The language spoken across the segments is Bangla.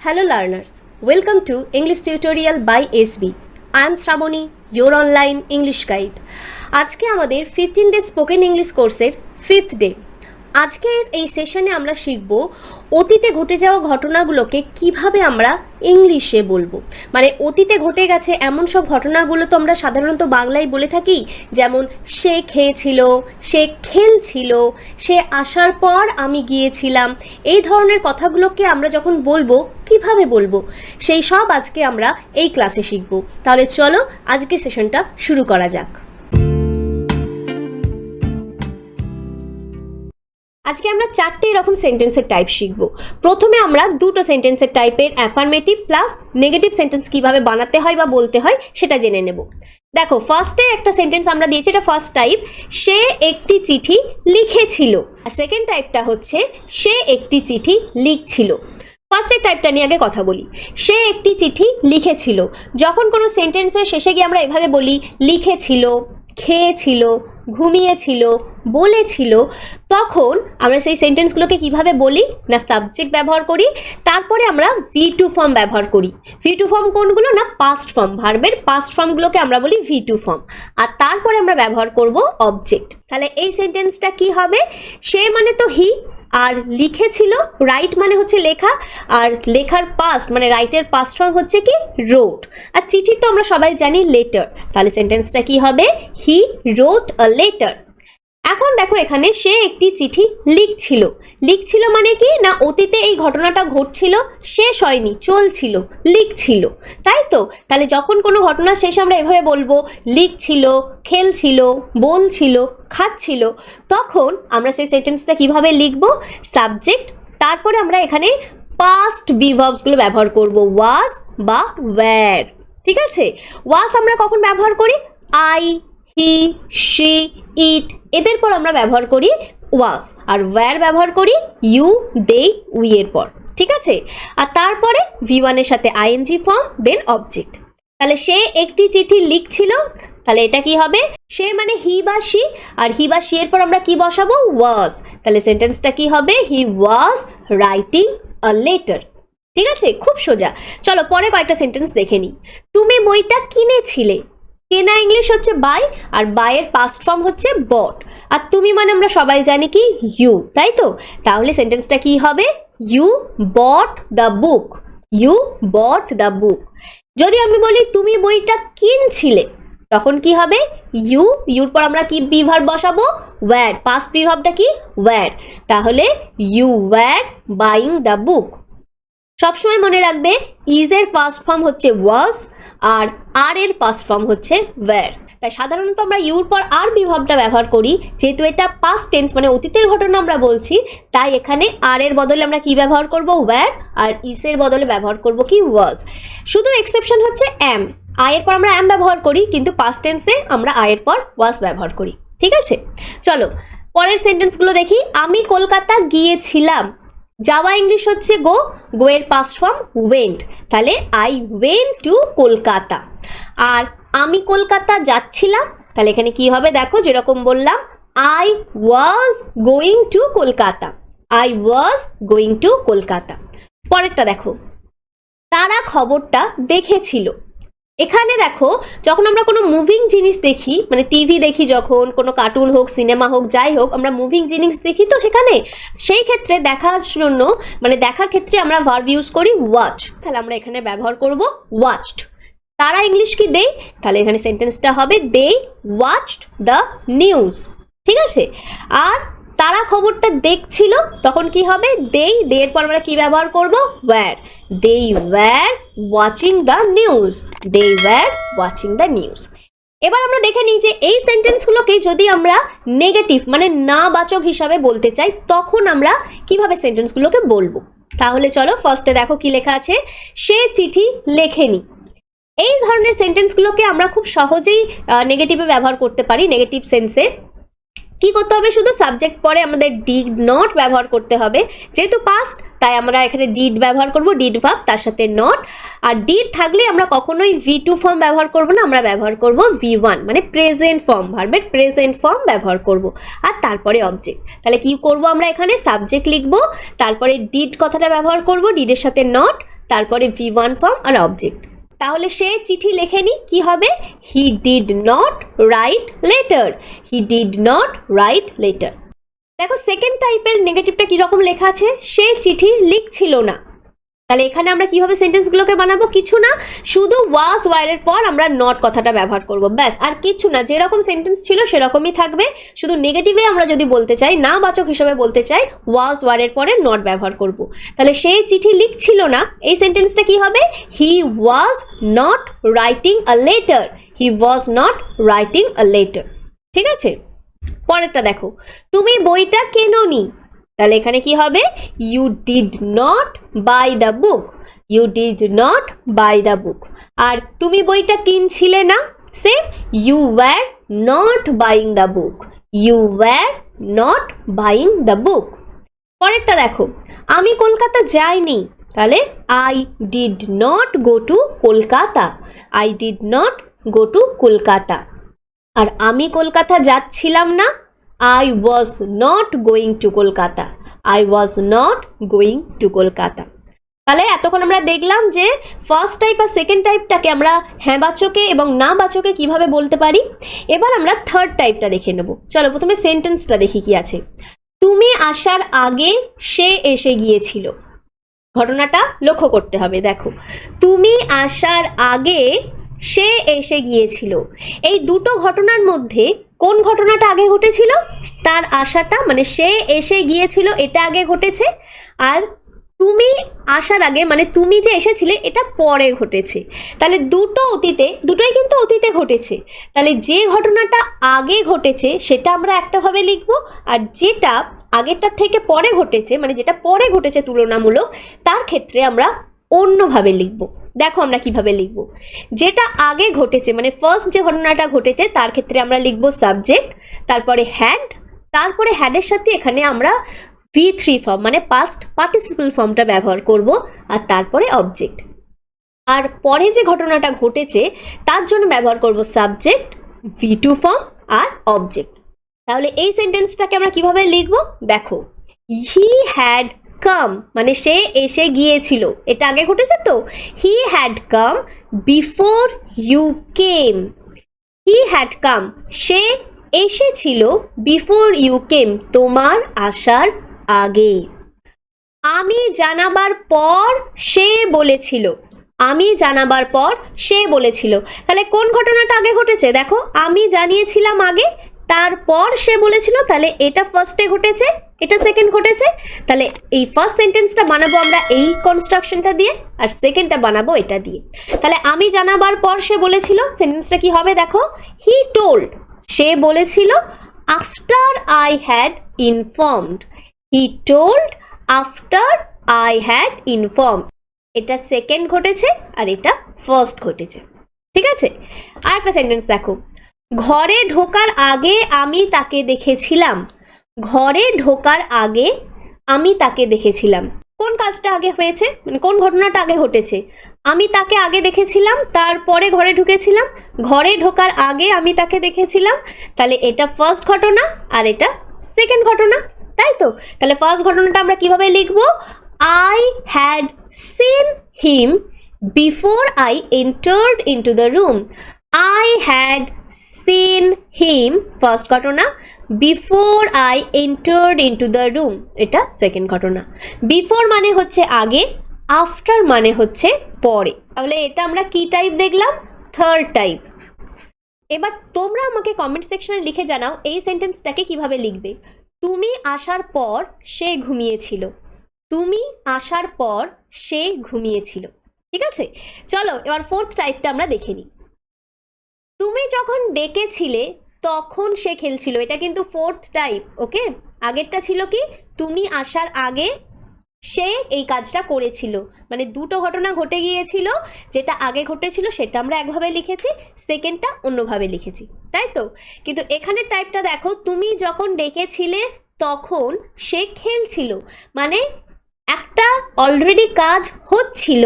Hello learners, welcome to English tutorial by SB. I am Shravani, your online English guide. আজকে আমাদের 15 ডে স্পোকেন ইংলিশ কোর্সের 5th ডে। আজকের এই সেশনে আমরা শিখব অতীতে ঘটে যাওয়া ঘটনাগুলোকে কিভাবে আমরা ইংলিশে বলবো। মানে অতীতে ঘটে গেছে এমন সব ঘটনাগুলো তো আমরা সাধারণত বাংলায় বলে থাকি, যেমন সে খেয়েছিল, সে খেলছিল, সে আসার পর আমি গিয়েছিলাম। এই ধরনের কথাগুলোকে আমরা যখন বলবো কিভাবে বলবো, সেই সব আজকে আমরা এই ক্লাসে শিখব। তাহলে চলো আজকের সেশনটা শুরু করা যাক। আজকে আমরা 4টে এরকম সেন্টেন্সের টাইপ শিখব। প্রথমে আমরা দুটো সেন্টেন্সের টাইপের অ্যাফার্মেটিভ প্লাস নেগেটিভ সেন্টেন্স কিভাবে বানাতে হয় বা বলতে হয় সেটা জেনে নেব। দেখো, ফার্স্টে একটা সেন্টেন্স আমরা দিয়েছি, এটা ফার্স্ট টাইপ, সে একটি চিঠি লিখেছিল। আর সেকেন্ড টাইপটা হচ্ছে সে একটি চিঠি লিখছিল। ফার্স্টের টাইপটা নিয়ে আগে কথা বলি। সে একটি চিঠি লিখেছিল। যখন কোনো সেন্টেন্সের শেষে গিয়ে আমরা এভাবে বলি লিখেছিল, খেয়েছিল, ঘুমিয়েছিল, বলেছিল, তখন আমরা সেই সেন্টেন্সগুলোকে কিভাবে বলি না সাবজেক্ট ব্যবহার করি, তারপরে আমরা V2 ফর্ম ব্যবহার করি। V2 ফর্ম কোনগুলো না পাস্ট ফর্ম, ভার্বের পাস্ট ফর্মগুলোকে আমরা বলি V2 ফর্ম। আর তারপরে আমরা ব্যবহার করব অবজেক্ট। তাহলে এই সেন্টেন্সটা কি হবে, সে মানে তো হি, আর লিখেছিল, রাইট মানে হচ্ছে লেখা, আর লেখার পাস্ট মানে রাইটের পাস্ট ফর্ম হচ্ছে কি রোট, আর চিঠি তো আমরা সবাই জানি লেটার। তাহলে সেন্টেন্সটা কি হবে, হি রোট আ লেটার। এখন দেখো এখানে সে একটি চিঠি লিখছিল। লিখছিল মানে কি না অতীতে এই ঘটনাটা ঘটছিল, শেষ হয়নি, চলছিল, লিখছিল, তাই তো। তাহলে যখন কোনো ঘটনা শেষ আমরা এভাবে বলবো লিখছিল, খেলছিল, বলছিল, খাচ্ছিল, তখন আমরা সেই সেন্টেন্সটা কিভাবে লিখবো, সাবজেক্ট, তারপরে আমরা এখানে পাস্ট বি ভার্বসগুলো ব্যবহার করব, ওয়াজ বা ওয়্যার। ঠিক আছে, ওয়াজ আমরা কখন ব্যবহার করি, আই, হি, শি, ইট, এদের পর আমরা ব্যবহার করি ওয়াজ, আর ওয়্যার ব্যবহার করি ইউ, দে, উই এর পর। ঠিক আছে, আর তারপরে V1 এর সাথে আইএনজি ফর্ম, দেন অবজেক্ট। তাহলে সে একটি চিঠি লিখছিল, তাহলে এটা কি হবে, সে মানে হি বা শি, আর হি বা শি এর পর আমরা কি বসাবো, ওয়াজ। তাহলে সেন্টেন্সটা কি হবে, he was writing a letter. ঠিক আছে, খুব সোজা। চলো পরে কয়েকটা সেন্টেন্স দেখে নিই। তুমি বইটা কিনেছিলে। কেনা ইংলিশ হচ্ছে বাই, আর বাইয়ের পাস্ট ফর্ম হচ্ছে বট, আর তুমি মানে আমরা সবাই জানি কি ইউ, তাই তো। তাহলে সেন্টেন্সটা কি হবে, you bought the book, you bought the book. যদি আমি বলি তুমি বইটা কিনছিলে, তখন কি হবে, ইউ, ইউর পর আমরা কি বি ভার্ব বসাবো, ওয়্যার, পাস্ট বি ভার্বটা কি ওয়্যার। তাহলে you were buying the book. সবসময় মনে রাখবে ইজ এর পাস্ট ফর্ম হচ্ছে ওয়াজ, আর আর এর পাস্ট ফর্ম হচ্ছে ওয়্যার। তাই সাধারণত আমরা ইউর পর আর বিভাবটা ব্যবহার করি, যেহেতু এটা পাস্ট টেন্স মানে অতীতের ঘটনা আমরা বলছি, তাই এখানে আর এর বদলে আমরা কি ব্যবহার করব, ওয়্যার, আর ইস এর বদলে ব্যবহার করব কি ওয়াজ। শুধু এক্সেপশন হচ্ছে অ্যাম, আয়ের পর আমরা অ্যাম ব্যবহার করি, কিন্তু পাস্ট টেন্সে আমরা আয়ের পর ওয়াজ ব্যবহার করি। ঠিক আছে, চলো পরের সেন্টেন্সগুলো দেখি। আমি কলকাতা গিয়েছিলাম। যাওয়া ইংলিশ হচ্ছে গো, গো এর পাস্ট ফর্ম ওয়েন্ট, তাহলে আই ওয়েন্ট টু কলকাতা। আর আমি কলকাতা যাচ্ছিলাম, তাহলে এখানে কি হবে, দেখো যেরকম বললাম, I was going to Kolkata, I was going to Kolkata. পরেরটা দেখো, তারা খবরটা দেখেছিল। এখানে দেখো যখন আমরা কোনো মুভিং জিনিস দেখি, মানে টিভি দেখি, যখন কোনো কার্টুন হোক, সিনেমা হোক, যাই হোক, আমরা মুভিং জিনিস দেখি, তো সেখানে সেই ক্ষেত্রে দেখার জন্য মানে দেখার ক্ষেত্রে আমরা ভার্ব ইউজ করি ওয়াচ। তাহলে আমরা এখানে ব্যবহার করব ওয়াচড। তারা ইংলিশ কি দেই, তাহলে এখানে সেন্টেন্সটা হবে দে ওয়াচড দ্য নিউজ। ঠিক আছে, আর তারা খবরটা দেখছিল, তখন কি হবে, দেই, দের পর আমরা কি ব্যবহার করব, were, they were watching the news, they were watching the news. এবার আমরা দেখে নিই যে এই সেন্টেন্সগুলোকে যদি আমরা নেগেটিভ মানে না বাচক হিসাবে বলতে চাই, তখন আমরা কিভাবে সেন্টেন্সগুলোকে বলবো। তাহলে চলো ফার্স্টে দেখো কি লেখা আছে, সে চিঠি লেখেনি। এই ধরনের সেন্টেন্সগুলোকে আমরা খুব সহজেই নেগেটিভে ব্যবহার করতে পারি। নেগেটিভ সেন্সে কি করতে হবে, শুধু সাবজেক্ট পরে আমাদের ডিড নট ব্যবহার করতে হবে, যেহেতু পাস্ট তাই আমরা এখানে ডিড ব্যবহার করব, ডিড ভার্ব তার সাথে নট। আর ডিড থাকলে আমরা কখনোই V2 ফর্ম ব্যবহার করব না, আমরা ব্যবহার করব V1 মানে প্রেজেন্ট ফর্ম, ভার্বের প্রেজেন্ট ফর্ম ব্যবহার করব, আর তারপরে অবজেক্ট। তাহলে কি করব, আমরা এখানে সাবজেক্ট লিখব, তারপরে ডিড কথাটা ব্যবহার করব, ডিডের সাথে নট, তারপরে V1 ফর্ম আর অবজেক্ট। তাহলে সে চিঠি লেখেনি, কি হবে? He did not right letter, he did not right letter. দেখো সেকেন্ড টাইপের নেগেটিভটা কিরকম লেখা আছে, সে চিঠি লিখছিল না। তাহলে এখানে আমরা কিভাবে সেন্টেন্সগুলোকে বানাবো? কিছু না, শুধু ওয়াজ ওয়ারের পর আমরা নট কথাটা ব্যবহার করব, ব্যাস, আর কিছু না। যেরকম সেন্টেন্স ছিল সেরকমই থাকবে, শুধু নেগেটিভে আমরা যদি বলতে চাই, না বাচক হিসেবে বলতে চাই, ওয়াজ ওয়ারের পরে নট ব্যবহার করব। তাহলে সে চিঠি লিখছিল না, এই সেন্টেন্সটা কি হবে? He was not writing a letter, he was not writing a letter. ঠিক আছে, পরেরটা দেখো, তুমি বইটা কেনোনি। তাহলে এখানে কি হবে? You did not buy the book, you did not buy the book. আর তুমি বইটা কিনছিলে না, same, you were not buying the book, you were not buying the book. পরেরটা দেখো, আমি কলকাতা যাইনি। তাহলে I did not go to Kolkata, I did not go to Kolkata. আর আমি কলকাতা যাচ্ছিলাম না, I was not going to Kolkata, I was not going to Kolkata। তাহলে এতক্ষণ আমরা দেখলাম যে ফার্স্ট টাইপ আর সেকেন্ড টাইপটাকে আমরা হ্যাঁ বাচকে এবং না বাচকে কিভাবে বলতে পারি। এবার আমরা থার্ড টাইপটা দেখে নেব। চলো প্রথমে সেন্টেন্সটা দেখি কি আছে। তুমি আসার আগে সে এসে গিয়েছিল। ঘটনাটা লক্ষ্য করতে হবে। দেখো, তুমি আসার আগে সে এসে গিয়েছিল, এই দুটো ঘটনার মধ্যে কোন ঘটনাটা আগে ঘটেছিল? তার আসাটা, মানে সে এসে গিয়েছিল, এটা আগে ঘটেছে। আর তুমি আসার আগে, মানে তুমি যে এসেছিলে, এটা পরে ঘটেছে। তাহলে দুটোই কিন্তু অতীতে ঘটেছে। তাহলে যে ঘটনাটা আগে ঘটেছে সেটা আমরা একটাভাবে লিখবো, আর যেটা আগেরটার থেকে পরে ঘটেছে, মানে যেটা পরে ঘটেছে তুলনামূলক, তার ক্ষেত্রে আমরা অন্যভাবে লিখবো। দেখো আমরা কিভাবে লিখব। যেটা আগে ঘটেছে, মানে ফার্স্ট যে ঘটনাটা ঘটেছে, তার ক্ষেত্রে আমরা লিখব সাবজেক্ট, তারপরে হ্যাড, তারপরে হ্যাডের সাথে এখানে আমরা V3 ফর্ম, মানে পাস্ট পার্টিসিপল ফর্মটা ব্যবহার করব, আর তারপরে অবজেক্ট। আর পরে যে ঘটনাটা ঘটেছে তার জন্য ব্যবহার করব সাবজেক্ট, V2 ফর্ম আর অবজেক্ট। তাহলে এই সেন্টেন্সটাকে আমরা কিভাবে লিখব? দেখো, হি হ্যাড কাম, মানে সে এসে গিয়েছিল, এটা আগে ঘটেছে তো। He had come before you came, he had come, সে এসেছিল, বিফোর ইউ কেম, তোমার আসার আগে। আমি জানাবার পর সে বলেছিল, আমি জানাবার পর সে বলেছিল। তাহলে কোন ঘটনাটা আগে ঘটেছে? দেখো, আমি জানিয়েছিলাম আগে, তারপর সে বলেছিল, তাহলে এটা ফার্স্টে ঘটেছে, এটা সেকেন্ড ঘটেছে। তাহলে এই ফার্স্ট সেন্টেন্সটা বানাবো আমরা এই কনস্ট্রাকশনটা দিয়ে, আর সেকেন্ডটা বানাবো এটা দিয়ে। তাহলে আমি জানাবার পর সে বলেছিল, সেন্টেন্সটা কি হবে? দেখো, হি টোল্ড, সে বলেছিল, after I had informed, he told after I had informed. এটা সেকেন্ড ঘটেছে আর এটা ফার্স্ট ঘটেছে। ঠিক আছে, আর একটা সেন্টেন্স দেখো, ঘরে ঢোকার আগে আমি তাকে দেখেছিলাম, ঘরে ঢোকার আগে আমি তাকে দেখেছিলাম। কোন কাজটা আগে হয়েছে, মানে কোন ঘটনাটা আগে ঘটেছে? আমি তাকে আগে দেখেছিলাম, তারপরে ঘরে ঢুকেছিলাম, ঘরে ঢোকার আগে আমি তাকে দেখেছিলাম। তাহলে এটা ফার্স্ট ঘটনা আর এটা সেকেন্ড ঘটনা, তাই তো? তাহলে ফার্স্ট ঘটনাটা আমরা কিভাবে লিখব? I had seen him before I entered into the room, I had seen him, first ঘটনা, before I entered into the room, এটা সেকেন্ড ঘটনা। বিফোর মানে হচ্ছে আগে, আফটার মানে হচ্ছে পরে। তাহলে এটা আমরা কি টাইপ দেখলাম? Third type. এবার তোমরা আমাকে কমেন্ট সেকশনে লিখে জানাও এই সেন্টেন্সটাকে কিভাবে লিখবে। তুমি আসার পর সে ঘুমিয়েছিল, তুমি আসার পর সে ঘুমিয়েছিল। ঠিক আছে, চলো এবার ফোর্থ টাইপটা আমরা দেখে নিই। তুমি যখন ডেকেছিলে তখন সে খেলছিল, এটা কিন্তু ফোর্থ টাইপ। ওকে, আগেরটা ছিল কি? তুমি আসার আগে সে এই কাজটা করেছিল, মানে দুটো ঘটনা ঘটে গিয়েছিল, যেটা আগে ঘটেছিল সেটা আমরা একভাবে লিখেছি, সেকেন্ডটা অন্যভাবে লিখেছি, তাই তো? কিন্তু এখানে টাইপটা দেখো, তুমি যখন ডেকেছিলে তখন সে খেলছিল, মানে একটা অলরেডি কাজ হচ্ছিল,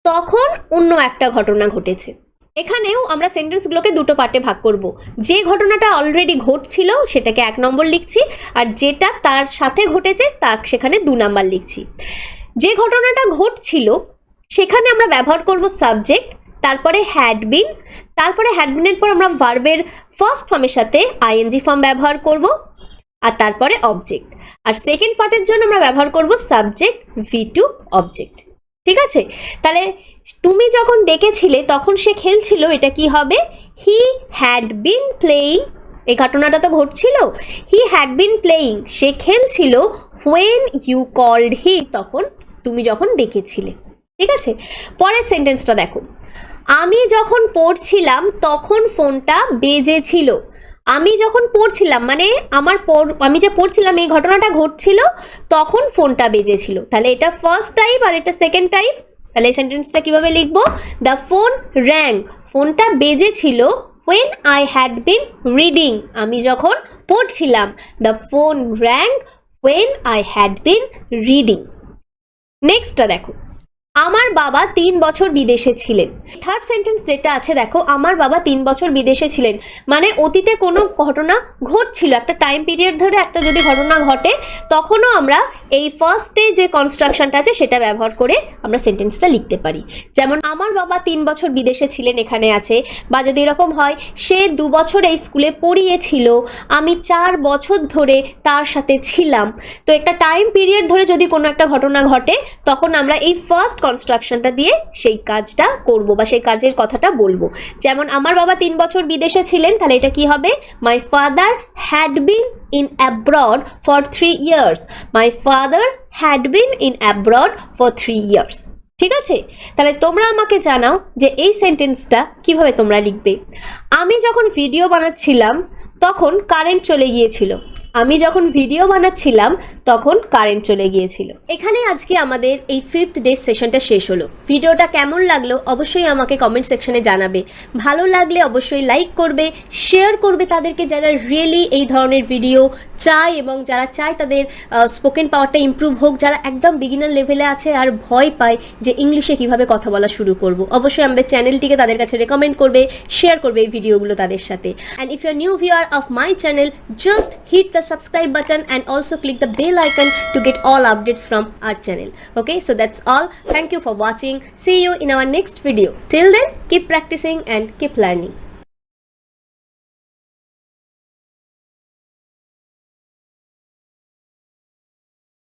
তখন অন্য একটা ঘটনা ঘটেছে। এখানেও আমরা সেন্টেন্সগুলোকে দুটো পার্টে ভাগ করব। যে ঘটনাটা অলরেডি ঘটছিল সেটাকে 1 নম্বর লিখছি, আর যেটা তার সাথে ঘটেছে তার সেখানে 2 নাম্বার লিখছি। যে ঘটনাটা ঘটছিল সেখানে আমরা ব্যবহার করব সাবজেক্ট, তারপরে হ্যাড বিন, তারপরে হ্যাড বিনের পর আমরা ভার্বের ফার্স্ট ফর্মের সাথে আইএনজি ফর্ম ব্যবহার করব, আর তারপরে অবজেক্ট। আর সেকেন্ড পার্টের জন্য আমরা ব্যবহার করব সাবজেক্ট V2 অবজেক্ট। ঠিক আছে, তাহলে তুমি যখন ডেকেছিলে তখন সে খেলছিল, এটা কি হবে? হি হ্যাড বিন প্লেয়িং, এই ঘটনাটা তো ঘটছিল। হি হ্যাড বিন প্লেয়িং, সে খেলছিল। হোয়েন ইউ কল্ড হি, তখন তুমি যখন ডেকেছিলে। ঠিক আছে, পরের সেন্টেন্সটা দেখো, আমি যখন পড়ছিলাম তখন ফোনটা বেজেছিল। আমি যখন পড়ছিলাম মানে আমি যে পড়ছিলাম এই ঘটনাটা ঘটছিল, তখন ফোনটা বেজেছিল। তাহলে এটা ফার্স্ট টাইপ আর এটা সেকেন্ড টাইপ। তাহলে এই সেন্টেন্সটা কিভাবে লিখবো? দ্য ফোন র্যাং, ফোনটা বেজেছিল। when I had been reading, আমি যখন পড়ছিলাম। the phone rang when I had been reading। নেক্সটটা দেখো, আমার বাবা 3 বছর বিদেশে ছিলেন। থার্ড সেন্টেন্স যেটা আছে দেখো, আমার বাবা 3 বছর বিদেশে ছিলেন, মানে অতীতে কোনো ঘটনা ঘটছিল, একটা টাইম পিরিয়ড ধরে একটা যদি ঘটনা ঘটে, তখনও আমরা এই ফার্স্টে যে কনস্ট্রাকশনটা আছে সেটা ব্যবহার করে আমরা সেন্টেন্সটা লিখতে পারি। যেমন আমার বাবা 3 বছর বিদেশে ছিলেন এখানে আছে, বা যদি এরকম হয় সে 2 বছর এই স্কুলে পড়িয়েছিল, আমি 4 বছর ধরে তার সাথে ছিলাম। তো একটা টাইম পিরিয়ড ধরে যদি কোনো একটা ঘটনা ঘটে, তখন আমরা এই ফার্স্ট কনস্ট্রাকশনটা দিয়ে সেই কাজটা করব বা সেই কাজের কথাটা বলবো। যেমন আমার বাবা 3 বছর বিদেশে ছিলেন, তাহলে এটা কি হবে? My father had been in abroad for 3 years। My father had been in abroad for 3 years। ঠিক আছে, তাহলে তোমরা আমাকে জানাও যে এই সেন্টেন্সটা কিভাবে তোমরা লিখবে। আমি যখন ভিডিও বানাচ্ছিলাম তখন কারেন্ট চলে গিয়েছিল। আমি যখন ভিডিও বানাচ্ছিলাম তখন কারেন্ট চলে গিয়েছিল। এখানে আজকে আমাদের এই 5th ডে সেশনটা শেষ হলো। ভিডিওটা কেমন লাগলো অবশ্যই আমাকে কমেন্ট সেকশনে জানাবে। ভালো লাগলে অবশ্যই লাইক করবে, শেয়ার করবে তাদেরকে যারা রিয়েলি এই ধরনের ভিডিও চায় এবং যারা চায় তাদের স্পোকেন পাওয়ারটা ইমপ্রুভ হোক, যারা একদম বিগিনার লেভেলে আছে আর ভয় পায় যে ইংলিশে কিভাবে কথা বলা শুরু করব। অবশ্যই আমাদের চ্যানেলটিকে তাদের কাছে রেকমেন্ড করবে, শেয়ার করবে এই ভিডিওগুলো তাদের সাথে। And if you are new viewer of my channel, just hit the subscribe button and also click the bell icon to get all updates from our channel. Okay, so that's all. Thank you for watching. See you in our next video. Till then, keep practicing and keep learning.